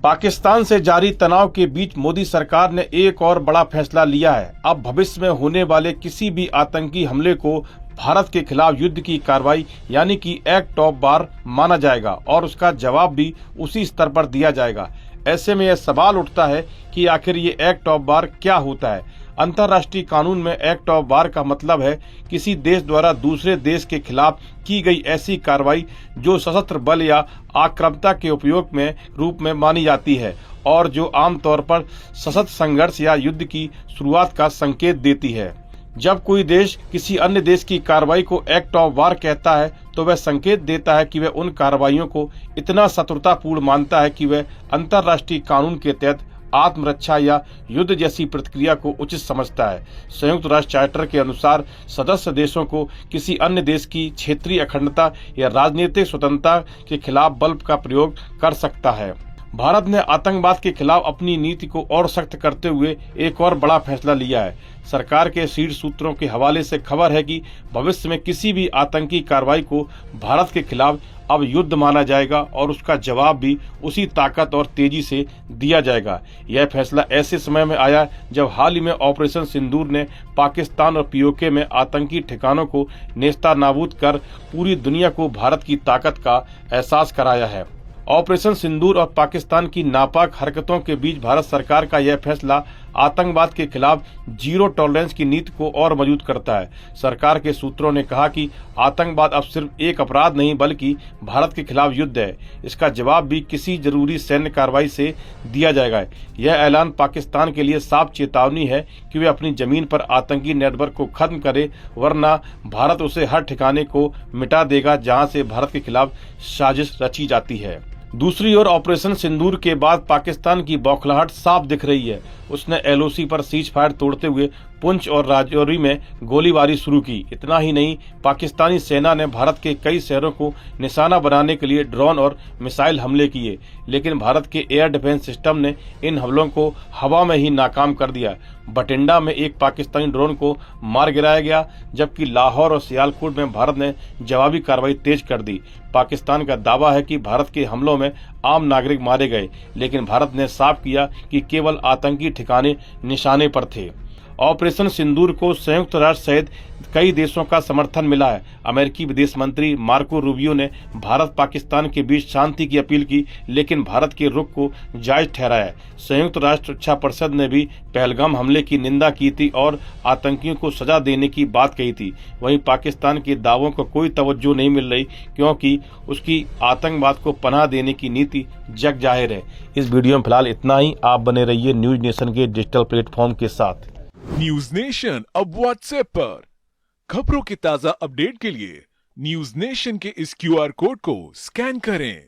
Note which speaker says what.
Speaker 1: पाकिस्तान से जारी तनाव के बीच मोदी सरकार ने एक और बड़ा फैसला लिया है। अब भविष्य में होने वाले किसी भी आतंकी हमले को भारत के खिलाफ युद्ध की कार्रवाई यानी कि एक्ट ऑफ वार माना जाएगा और उसका जवाब भी उसी स्तर पर दिया जाएगा। ऐसे में यह सवाल उठता है कि आखिर ये एक्ट ऑफ वार क्या होता है। अंतर्राष्ट्रीय कानून में एक्ट ऑफ वार का मतलब है किसी देश द्वारा दूसरे देश के खिलाफ की गई ऐसी कार्रवाई जो सशस्त्र बल या आक्रामकता के उपयोग में रूप में मानी जाती है और जो आमतौर पर सशस्त्र संघर्ष या युद्ध की शुरुआत का संकेत देती है। जब कोई देश किसी अन्य देश की कार्रवाई को एक्ट ऑफ वार कहता है तो वह संकेत देता है कि वह उन कार्रवाइयों को इतना शत्रुतापूर्ण मानता है कि वह अंतर्राष्ट्रीय कानून के तहत आत्मरक्षा या युद्ध जैसी प्रतिक्रिया को उचित समझता है। संयुक्त राष्ट्र चार्टर के अनुसार सदस्य देशों को किसी अन्य देश की क्षेत्रीय अखंडता या राजनीतिक स्वतंत्रता के खिलाफ बल का प्रयोग कर सकता है। भारत ने आतंकवाद के खिलाफ अपनी नीति को और सख्त करते हुए एक और बड़ा फैसला लिया है। सरकार के शीर्ष सूत्रों के हवाले से खबर है कि भविष्य में किसी भी आतंकी कार्रवाई को भारत के खिलाफ अब युद्ध माना जाएगा और उसका जवाब भी उसी ताकत और तेजी से दिया जाएगा। यह फैसला ऐसे समय में आया जब हाल ही में ऑपरेशन सिंदूर ने पाकिस्तान और पीओके में आतंकी ठिकानों को नेस्तनाबूद कर पूरी दुनिया को भारत की ताकत का एहसास कराया है। ऑपरेशन सिंदूर और पाकिस्तान की नापाक हरकतों के बीच भारत सरकार का यह फैसला आतंकवाद के खिलाफ जीरो टॉलरेंस की नीति को और मजबूत करता है। सरकार के सूत्रों ने कहा कि आतंकवाद अब सिर्फ एक अपराध नहीं बल्कि भारत के खिलाफ युद्ध है। इसका जवाब भी किसी जरूरी सैन्य कार्रवाई से दिया जाएगा। यह ऐलान पाकिस्तान के लिए साफ चेतावनी है कि वे अपनी जमीन पर आतंकी नेटवर्क को खत्म करे, वरना भारत उसे हर ठिकाने को मिटा देगा जहां से भारत के खिलाफ साजिश रची जाती है। दूसरी ओर ऑपरेशन सिंदूर के बाद पाकिस्तान की बौखलाहट साफ दिख रही है। उसने एलओसी पर सीज फायर तोड़ते हुए पुंछ और राजौरी में गोलीबारी शुरू की। इतना ही नहीं, पाकिस्तानी सेना ने भारत के कई शहरों को निशाना बनाने के लिए ड्रोन और मिसाइल हमले किए, लेकिन भारत के एयर डिफेंस सिस्टम ने इन हमलों को हवा में ही नाकाम कर दिया। बठिंडा में एक पाकिस्तानी ड्रोन को मार गिराया गया, जबकि लाहौर और सियालकोट में भारत ने जवाबी कार्रवाई तेज कर दी। पाकिस्तान का दावा है कि भारत के हमलों में आम नागरिक मारे गए, लेकिन भारत ने साफ किया कि केवल आतंकी ठिकाने निशाने पर थे। ऑपरेशन सिंदूर को संयुक्त राष्ट्र सहित कई देशों का समर्थन मिला है। अमेरिकी विदेश मंत्री मार्को रूबियो ने भारत पाकिस्तान के बीच शांति की अपील की, लेकिन भारत के रुख को जायज ठहराया। संयुक्त राष्ट्र सुरक्षा परिषद ने भी पहलगाम हमले की निंदा की थी और आतंकियों को सजा देने की बात कही थी। वहीं पाकिस्तान के दावों को कोई तवज्जो नहीं मिल रही, क्योंकि उसकी आतंकवाद को पनाह देने की नीति जग जाहिर है। इस वीडियो में फिलहाल इतना ही। आप बने रहिए न्यूज नेशन के डिजिटल प्लेटफॉर्म के साथ।
Speaker 2: न्यूज नेशन अब व्हाट्सएप पर खबरों के ताजा अपडेट के लिए न्यूज नेशन के इस क्यूआर कोड को स्कैन करें।